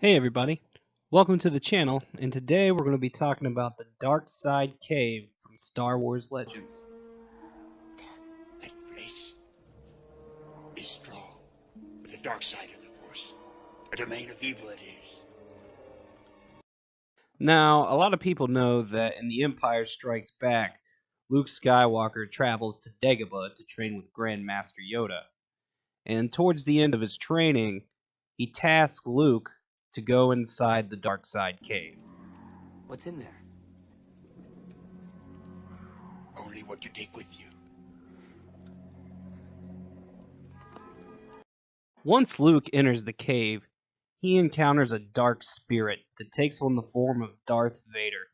Hey everybody, welcome to the channel, and today we're going to be talking about the Dark Side Cave from Star Wars Legends. That place is strong with the dark side of the Force. A domain of evil it is. Now, a lot of people know that in The Empire Strikes Back, Luke Skywalker travels to Dagobah to train with Grand Master Yoda, and towards the end of his training, he tasks Luke to go inside the Dark Side Cave. What's in there? Only what you take with you. Once Luke enters the cave, he encounters a dark spirit that takes on the form of Darth Vader.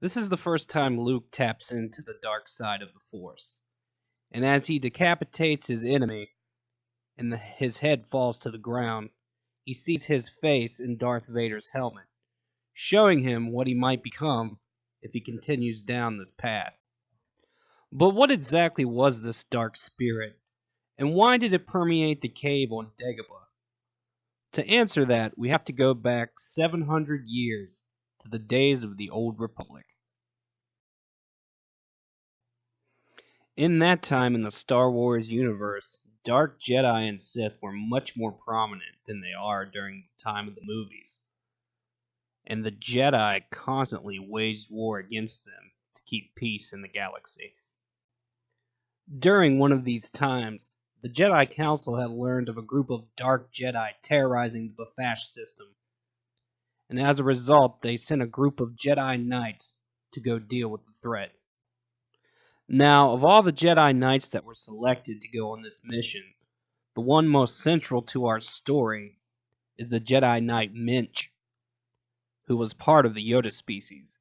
This is the first time Luke taps into the dark side of the Force, and as he decapitates his enemy and his head falls to the ground, he sees his face in Darth Vader's helmet, showing him what he might become if he continues down this path. But what exactly was this dark spirit, and why did it permeate the cave on Dagobah? To answer that, we have to go back 700 years to the days of the Old Republic. In that time in the Star Wars universe, Dark Jedi and Sith were much more prominent than they are during the time of the movies, and the Jedi constantly waged war against them to keep peace in the galaxy. During one of these times, the Jedi Council had learned of a group of Dark Jedi terrorizing the Bafash system, and as a result, they sent a group of Jedi Knights to go deal with the threat. Now, of all the Jedi Knights that were selected to go on this mission, the one most central to our story is the Jedi Knight Minch, who was part of the Yoda species.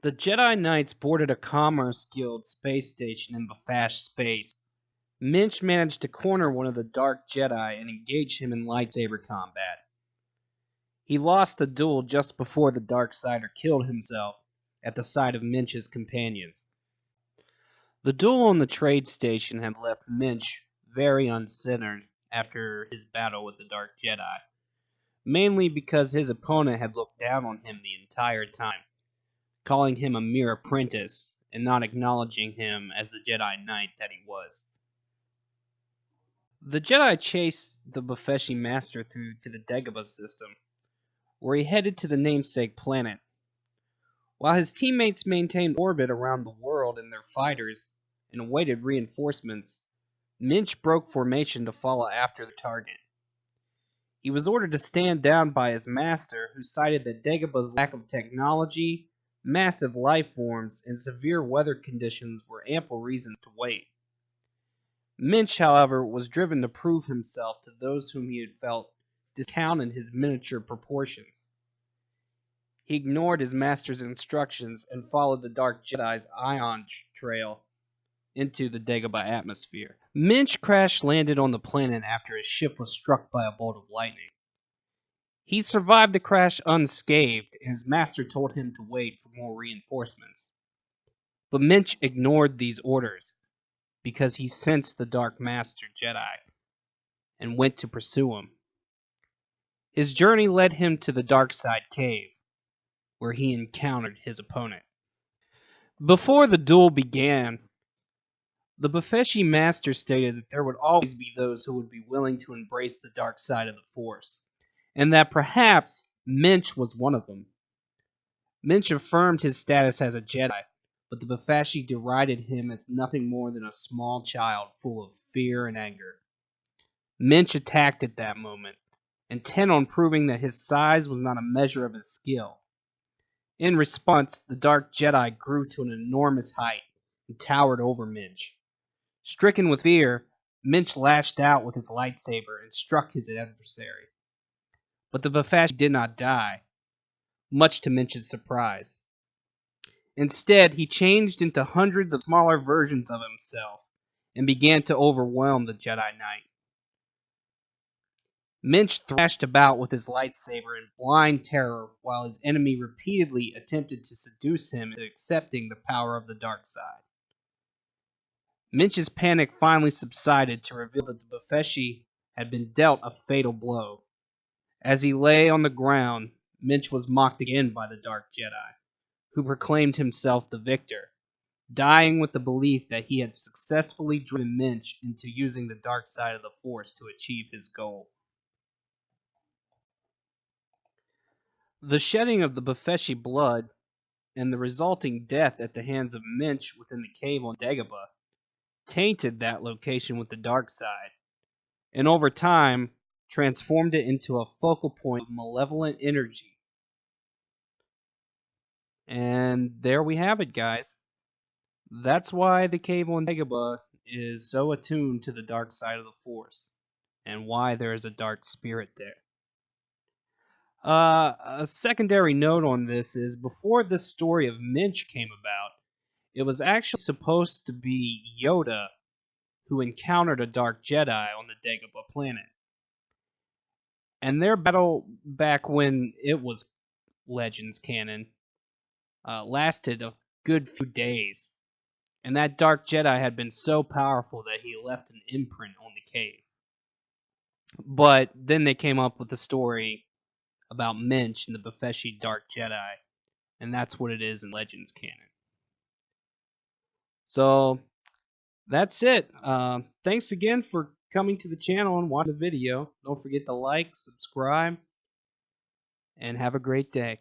The Jedi Knights boarded a Commerce Guild space station in Bafash space. Minch managed to corner one of the Dark Jedi and engage him in lightsaber combat. He lost the duel just before the Darksider killed himself at the sight of Minch's companions. The duel on the trade station had left Minch very uncentered after his battle with the Dark Jedi, mainly because his opponent had looked down on him the entire time, calling him a mere apprentice and not acknowledging him as the Jedi Knight that he was. The Jedi chased the Bafeshi Master through to the Dagobah system, where he headed to the namesake planet. While his teammates maintained orbit around the world in their fighters and awaited reinforcements, Minch broke formation to follow after the target. He was ordered to stand down by his master, who cited that Dagobah's lack of technology, massive life forms, and severe weather conditions were ample reasons to wait. Minch, however, was driven to prove himself to those whom he had felt discounted his miniature proportions. He ignored his master's instructions and followed the Dark Jedi's ion trail into the Dagobah atmosphere. Minch crash-landed on the planet after his ship was struck by a bolt of lightning. He survived the crash unscathed, and his master told him to wait for more reinforcements. But Minch ignored these orders because he sensed the Dark Master Jedi and went to pursue him. His journey led him to the Dark Side Cave, where he encountered his opponent. Before the duel began, the Bafeshi Master stated that there would always be those who would be willing to embrace the dark side of the Force, and that perhaps Minch was one of them. Minch affirmed his status as a Jedi, but the Bafeshi derided him as nothing more than a small child full of fear and anger. Minch attacked at that moment, intent on proving that his size was not a measure of his skill. In response, the Dark Jedi grew to an enormous height and towered over Minch. Stricken with fear, Minch lashed out with his lightsaber and struck his adversary. But the Befeshi did not die, much to Minch's surprise. Instead, he changed into hundreds of smaller versions of himself and began to overwhelm the Jedi Knight. Minch thrashed about with his lightsaber in blind terror while his enemy repeatedly attempted to seduce him into accepting the power of the dark side. Minch's panic finally subsided to reveal that the Befeshi had been dealt a fatal blow. As he lay on the ground, Minch was mocked again by the Dark Jedi, who proclaimed himself the victor, dying with the belief that he had successfully driven Minch into using the dark side of the Force to achieve his goal. The shedding of the Befeshi blood and the resulting death at the hands of Minch within the cave on Dagobah tainted that location with the dark side, and over time transformed it into a focal point of malevolent energy. And there we have it, guys. That's why the cave on Dagobah is so attuned to the dark side of the Force, and why there is a dark spirit there. A secondary note on this is, before this story of Minch came about, it was actually supposed to be Yoda who encountered a Dark Jedi on the Dagobah planet. And their battle, back when it was Legends canon, lasted a good few days. And that Dark Jedi had been so powerful that he left an imprint on the cave. But then they came up with the story about Minch and the Befeshi Dark Jedi, and that's what it is in Legends canon. So that's it. Thanks again for coming to the channel and watching the video. Don't forget to like, subscribe, and have a great day.